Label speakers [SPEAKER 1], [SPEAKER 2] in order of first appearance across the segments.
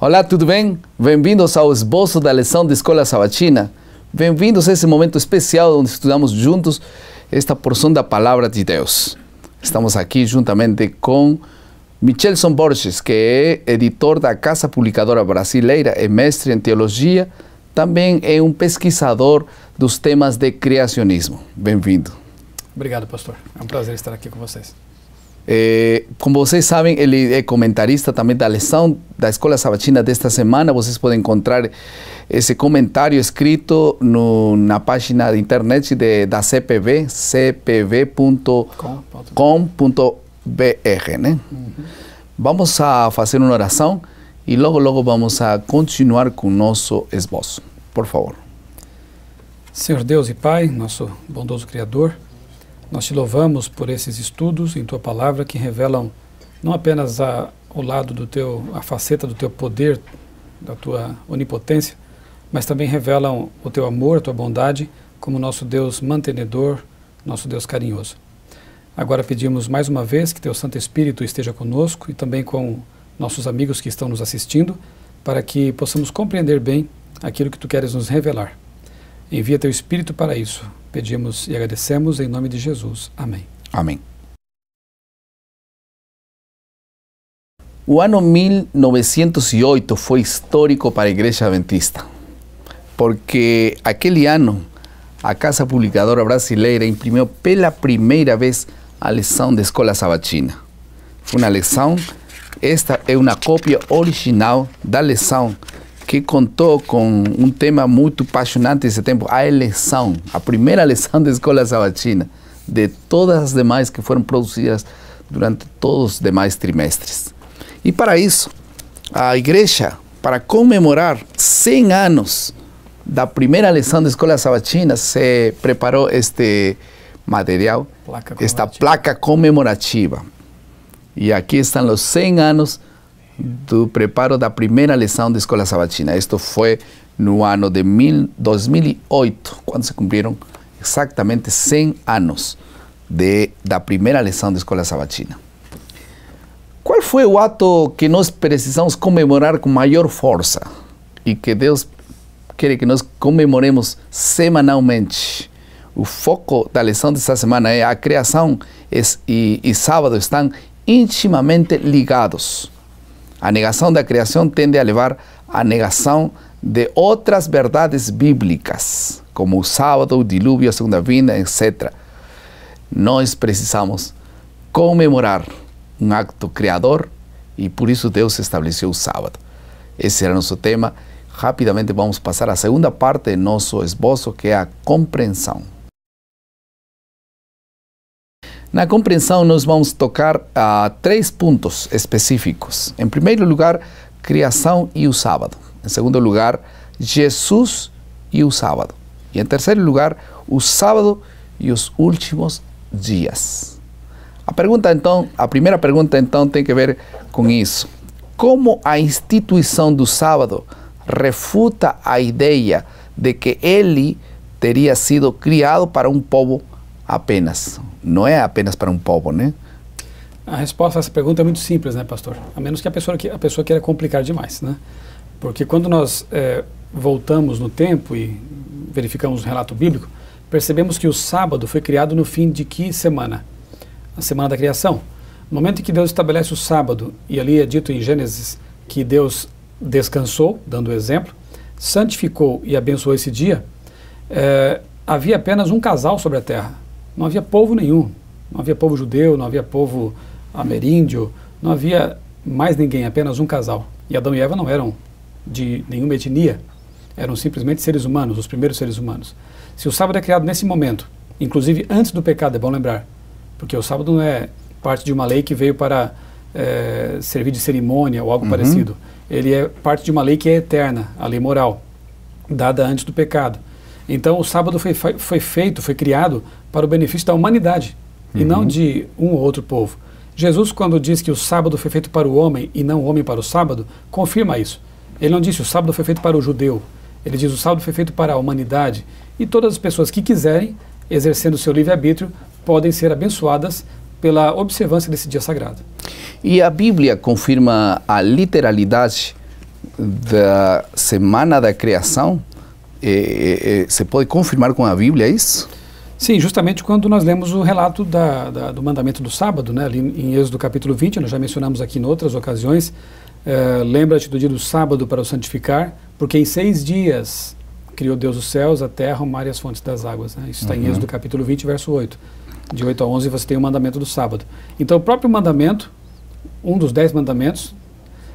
[SPEAKER 1] Olá, tudo bem? Bem-vindos ao esboço da lição da Escola Sabatina. Bem-vindos a esse momento especial onde estudamos juntos esta porção da Palavra de Deus. Estamos aqui juntamente com Michelson Borges, que é editor da Casa Publicadora Brasileira, é mestre em teologia, também é um pesquisador dos temas de criacionismo. Bem-vindo.
[SPEAKER 2] Obrigado, pastor. É um prazer estar aqui com vocês.
[SPEAKER 1] Como vocês sabem, ele é comentarista também da lição da Escola Sabatina desta semana. Vocês podem encontrar esse comentário escrito na página de internet da CPV, cpv.com.br, né? Vamos a fazer uma oração e logo vamos a continuar com o nosso esboço. Por favor.
[SPEAKER 2] Senhor Deus e Pai, nosso bondoso Criador, nós te louvamos por esses estudos em Tua Palavra que revelam não apenas o lado a faceta do Teu poder, da Tua onipotência, mas também revelam o Teu amor, a Tua bondade, como nosso Deus mantenedor, nosso Deus carinhoso. Agora pedimos mais uma vez que Teu Santo Espírito esteja conosco e também com nossos amigos que estão nos assistindo, para que possamos compreender bem aquilo que Tu queres nos revelar. Envia Teu Espírito para isso. Pedimos e agradecemos em nome de Jesus. Amém.
[SPEAKER 1] Amém. O ano 1908 foi histórico para a Igreja Adventista, porque aquele ano a Casa Publicadora Brasileira imprimiu pela primeira vez a lição da Escola Sabatina. Foi uma lição, esta é uma cópia original da lição, que contou com um tema muito apaixonante esse tempo, a eleição, a primeira lição da Escola Sabatina, de todas as demais que foram produzidas durante todos os demais trimestres. E para isso, a igreja, para comemorar 100 anos da primeira lição da Escola Sabatina, se preparou este material, esta placa comemorativa. E aqui estão os 100 anos do preparo da primeira lição da Escola Sabatina. Isto foi no ano de 2008, quando se cumpriram exatamente 100 anos da primeira lição da Escola Sabatina. Qual foi o ato que nós precisamos comemorar com maior força e que Deus quer que nós comemoremos semanalmente? O foco da lição desta semana é a criação e sábado estão intimamente ligados. A negação da criação tende a levar à negação de outras verdades bíblicas, como o sábado, o dilúvio, a segunda vinda, etc. Nós precisamos comemorar um acto criador e por isso Deus estabeleceu o sábado. Esse era o nosso tema. Rapidamente vamos passar à segunda parte do nosso esboço, que é a compreensão. Na compreensão, nós vamos tocar a 3 pontos específicos. Em primeiro lugar, criação e o sábado. Em segundo lugar, Jesus e o sábado. E em terceiro lugar, o sábado e os últimos dias. A primeira pergunta, então, tem que ver com isso. Como a instituição do sábado refuta a ideia de que ele teria sido criado para um povo apenas? Não é apenas para um povo, né?
[SPEAKER 2] A resposta a essa pergunta é muito simples, né, pastor? A menos que a pessoa queira complicar demais, né? Porque quando nós voltamos no tempo e verificamos o relato bíblico, percebemos que o sábado foi criado no fim de que semana? A semana da criação. No momento em que Deus estabelece o sábado, e ali é dito em Gênesis que Deus descansou, dando o exemplo, santificou e abençoou esse dia, havia apenas um casal sobre a terra. Não havia povo nenhum, não havia povo judeu, não havia povo ameríndio, não havia mais ninguém, apenas um casal. E Adão e Eva não eram de nenhuma etnia, eram simplesmente seres humanos, os primeiros seres humanos. Se o sábado é criado nesse momento, inclusive antes do pecado, é bom lembrar, porque o sábado não é parte de uma lei que veio para servir de cerimônia ou algo parecido. Ele é parte de uma lei que é eterna, a lei moral, dada antes do pecado. Então o sábado foi criado para o benefício da humanidade e não de um ou outro povo. Jesus, quando diz que o sábado foi feito para o homem e não o homem para o sábado, confirma isso. Ele não disse o sábado foi feito para o judeu, ele diz o sábado foi feito para a humanidade e todas as pessoas que quiserem, exercendo o seu livre-arbítrio, podem ser abençoadas pela observância desse dia sagrado.
[SPEAKER 1] E a Bíblia confirma a literalidade da semana da criação, se pode confirmar com a Bíblia isso?
[SPEAKER 2] Sim, justamente quando nós lemos o relato do mandamento do sábado, né? Ali em Êxodo capítulo 20, nós já mencionamos aqui em outras ocasiões, lembra-te do dia do sábado para o santificar, porque em 6 dias criou Deus os céus, a terra, o mar e as fontes das águas. Né? Isso está em Êxodo capítulo 20, verso 8. De 8 a 11 você tem o mandamento do sábado. Então o próprio mandamento, um dos 10 mandamentos,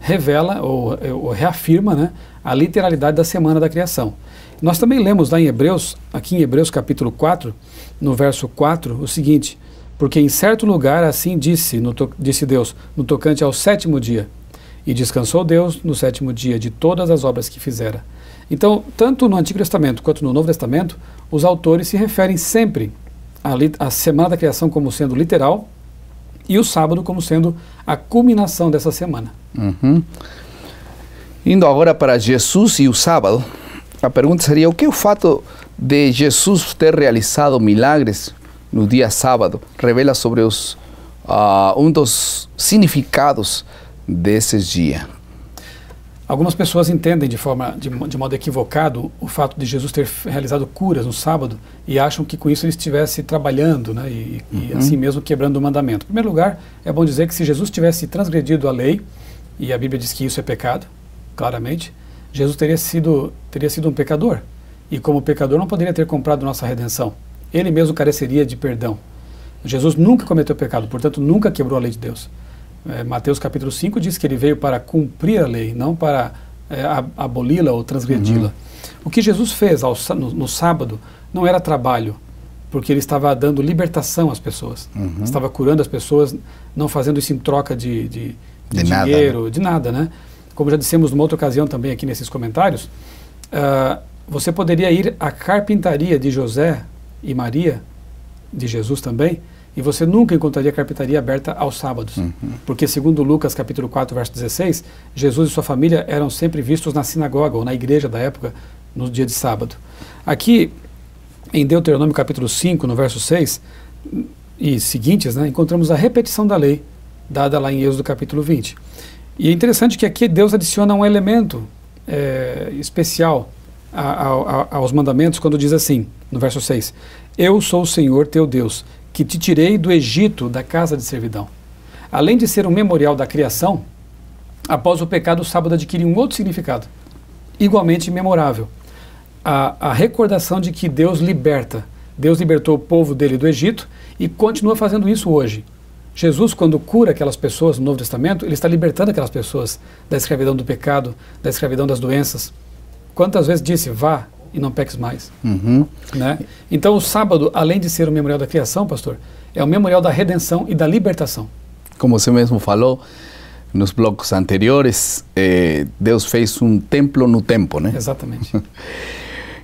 [SPEAKER 2] revela ou reafirma, né, a literalidade da semana da criação. Nós também lemos lá em Hebreus, aqui em Hebreus capítulo 4, no verso 4, o seguinte: porque em certo lugar assim disse Deus, no tocante ao 7º dia, e descansou Deus no 7º dia de todas as obras que fizera. Então, tanto no Antigo Testamento quanto no Novo Testamento, os autores se referem sempre à semana da criação como sendo literal e o sábado como sendo a culminação dessa semana.
[SPEAKER 1] Indo agora para Jesus e o sábado, a pergunta seria: o que o fato de Jesus ter realizado milagres no dia sábado revela sobre um dos significados desses dias?
[SPEAKER 2] Algumas pessoas entendem de modo equivocado o fato de Jesus ter realizado curas no sábado e acham que com isso ele estivesse trabalhando, né, e assim mesmo quebrando o mandamento. Em primeiro lugar, é bom dizer que se Jesus tivesse transgredido a lei, e a Bíblia diz que isso é pecado, claramente, Jesus teria sido um pecador. E como pecador não poderia ter comprado nossa redenção. Ele mesmo careceria de perdão. Jesus nunca cometeu pecado, portanto nunca quebrou a lei de Deus. Mateus capítulo 5 diz que ele veio para cumprir a lei, não para aboli-la ou transgredi-la. O que Jesus fez no sábado não era trabalho, porque ele estava dando libertação às pessoas. Estava curando as pessoas, não fazendo isso em troca de dinheiro, nada, de nada, né? Como já dissemos numa outra ocasião também aqui nesses comentários, você poderia ir à carpintaria de José e Maria, de Jesus também, e você nunca encontraria a carpintaria aberta aos sábados. Porque segundo Lucas capítulo 4, verso 16, Jesus e sua família eram sempre vistos na sinagoga ou na igreja da época, no dia de sábado. Aqui, em Deuteronômio capítulo 5, no verso 6, e seguintes, né, encontramos a repetição da lei, dada lá em Êxodo capítulo 20. E é interessante que aqui Deus adiciona um elemento especial aos mandamentos, quando diz assim, no verso 6, eu sou o Senhor teu Deus, que te tirei do Egito, da casa de servidão. Além de ser um memorial da criação, após o pecado, o sábado adquire um outro significado, igualmente memorável. A recordação de que Deus liberta. Deus libertou o povo dele do Egito e continua fazendo isso hoje. Jesus, quando cura aquelas pessoas no Novo Testamento, ele está libertando aquelas pessoas da escravidão do pecado, da escravidão das doenças. Quantas vezes disse, vá e não peques mais. Né? Então o sábado, além de ser o memorial da criação, pastor, é o memorial da redenção e da libertação.
[SPEAKER 1] Como você mesmo falou nos blocos anteriores, Deus fez um templo no tempo, né?
[SPEAKER 2] Exatamente.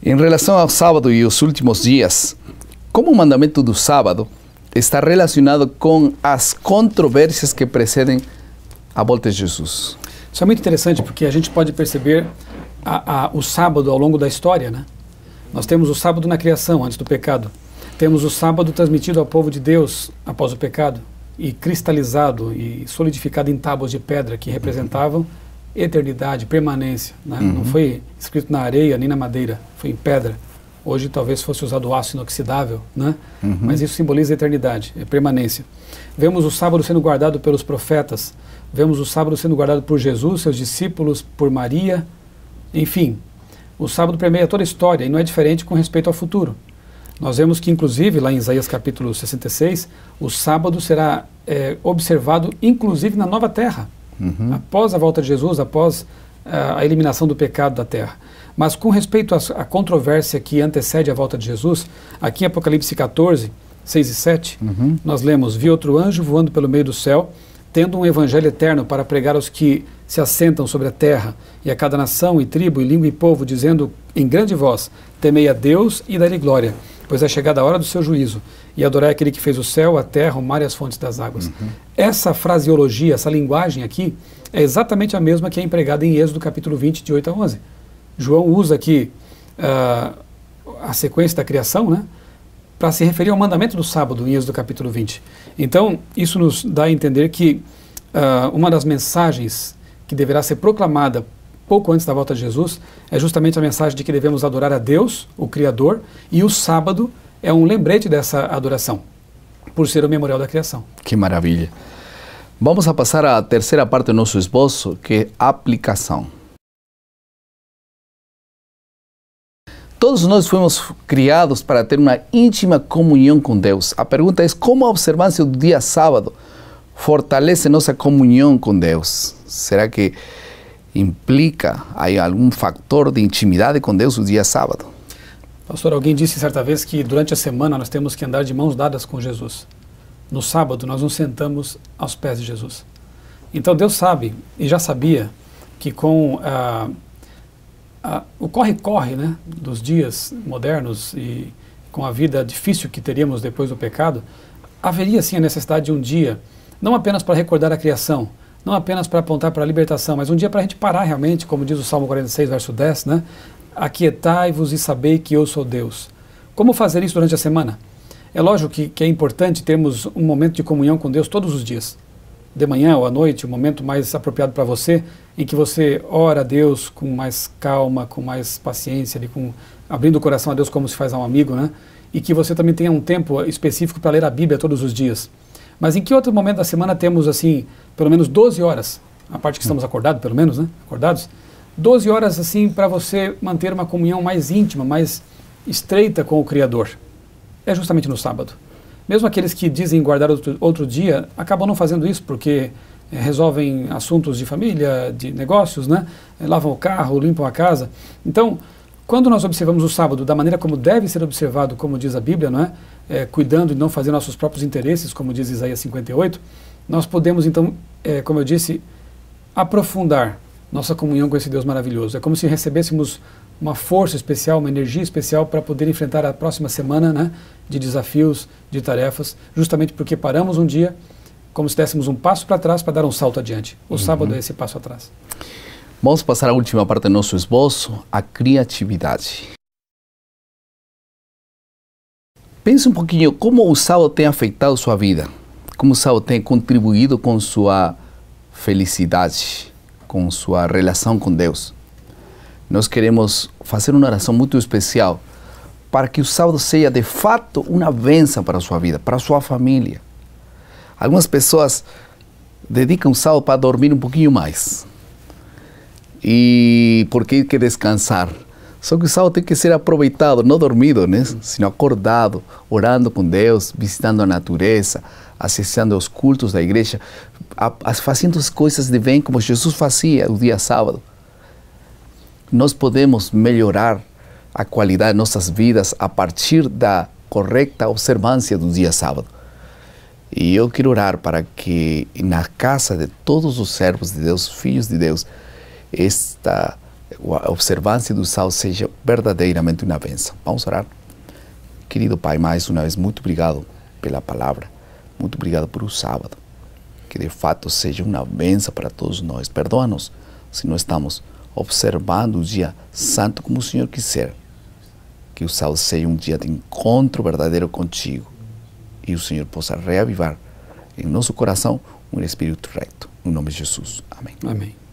[SPEAKER 1] Em relação ao sábado e os últimos dias, como o mandamento do sábado está relacionado com as controvérsias que precedem a volta de Jesus?
[SPEAKER 2] Isso é muito interessante porque a gente pode perceber o sábado ao longo da história, né? Nós temos o sábado na criação, antes do pecado. Temos o sábado transmitido ao povo de Deus após o pecado e cristalizado e solidificado em tábuas de pedra que representavam eternidade, permanência. Né? Não foi escrito na areia nem na madeira, foi em pedra. Hoje talvez fosse usado aço inoxidável, né? Mas isso simboliza a eternidade, a permanência. Vemos o sábado sendo guardado pelos profetas, vemos o sábado sendo guardado por Jesus, seus discípulos, por Maria. Enfim, o sábado permeia toda a história e não é diferente com respeito ao futuro. Nós vemos que, inclusive, lá em Isaías capítulo 66, o sábado será observado, inclusive, na nova terra, após a volta de Jesus, após a eliminação do pecado da terra. Mas com respeito à controvérsia que antecede a volta de Jesus, aqui em Apocalipse 14, 6 e 7, nós lemos, vi outro anjo voando pelo meio do céu, tendo um evangelho eterno para pregar aos que se assentam sobre a terra, e a cada nação e tribo e língua e povo, dizendo em grande voz, temei a Deus e dai-lhe glória, pois é chegada a hora do seu juízo, e adorai aquele que fez o céu, a terra, o mar e as fontes das águas. Essa fraseologia, essa linguagem aqui, é exatamente a mesma que é empregada em Êxodo capítulo 20, de 8 a 11. João usa aqui a sequência da criação, né, para se referir ao mandamento do sábado, em Êxodo capítulo 20. Então, isso nos dá a entender que uma das mensagens que deverá ser proclamada pouco antes da volta de Jesus, é justamente a mensagem de que devemos adorar a Deus, o Criador, e o sábado é um lembrete dessa adoração, por ser o memorial da criação.
[SPEAKER 1] Que maravilha. Vamos a passar à terceira parte do nosso esboço, que é aplicação. Todos nós fomos criados para ter uma íntima comunhão com Deus. A pergunta é como a observância do dia sábado fortalece nossa comunhão com Deus? Será que implica aí algum fator de intimidade com Deus o dia sábado?
[SPEAKER 2] Pastor, alguém disse certa vez que durante a semana nós temos que andar de mãos dadas com Jesus. No sábado nós nos sentamos aos pés de Jesus. Então Deus sabe, e já sabia, que com o corre-corre, né, dos dias modernos e com a vida difícil que teríamos depois do pecado, haveria sim a necessidade de um dia, não apenas para recordar a criação, não apenas para apontar para a libertação, mas um dia para a gente parar realmente, como diz o Salmo 46, verso 10, né? Aquietai-vos e sabei que eu sou Deus. Como fazer isso durante a semana? É lógico que é importante termos um momento de comunhão com Deus todos os dias. De manhã ou à noite, o momento mais apropriado para você, em que você ora a Deus com mais calma, com mais paciência, abrindo o coração a Deus como se faz a um amigo, né? E que você também tenha um tempo específico para ler a Bíblia todos os dias. Mas em que outro momento da semana temos, assim, pelo menos 12 horas, a parte que estamos acordados, pelo menos, né? Acordados, 12 horas, assim, para você manter uma comunhão mais íntima, mais estreita com o Criador. É justamente no sábado. Mesmo aqueles que dizem guardar outro dia, acabam não fazendo isso, porque resolvem assuntos de família, de negócios, né? Lavam o carro, limpam a casa. Então, quando nós observamos o sábado da maneira como deve ser observado, como diz a Bíblia, não é? Cuidando e não fazendo nossos próprios interesses, como diz Isaías 58, nós podemos então, como eu disse, aprofundar nossa comunhão com esse Deus maravilhoso. É como se recebêssemos uma força especial, uma energia especial para poder enfrentar a próxima semana, né, de desafios, de tarefas, justamente porque paramos um dia como se dessemos um passo para trás para dar um salto adiante. O sábado é esse passo atrás.
[SPEAKER 1] Vamos passar à última parte do nosso esboço, a criatividade. Pense um pouquinho como o sábado tem afetado sua vida, como o sábado tem contribuído com sua felicidade, com sua relação com Deus. Nós queremos fazer uma oração muito especial para que o sábado seja de fato uma bênção para a sua vida, para a sua família. Algumas pessoas dedicam o sábado para dormir um pouquinho mais e porque quer descansar. Só que o sábado tem que ser aproveitado, não dormido, né? Sino acordado, orando com Deus, visitando a natureza, acessando os cultos da igreja, fazendo as coisas de bem como Jesus fazia no dia sábado. Nós podemos melhorar a qualidade de nossas vidas a partir da correta observância do dia sábado. E eu quero orar para que na casa de todos os servos de Deus, filhos de Deus, esta observância do sábado seja verdadeiramente uma bênção. Vamos orar? Querido Pai, mais uma vez, muito obrigado pela palavra, muito obrigado por o sábado, que de fato seja uma bênção para todos nós. Perdoa-nos se não estamos observando o dia santo como o Senhor quiser. Que o sábado seja um dia de encontro verdadeiro contigo e o Senhor possa reavivar em nosso coração um espírito reto. No nome de Jesus. Amém.
[SPEAKER 2] Amém.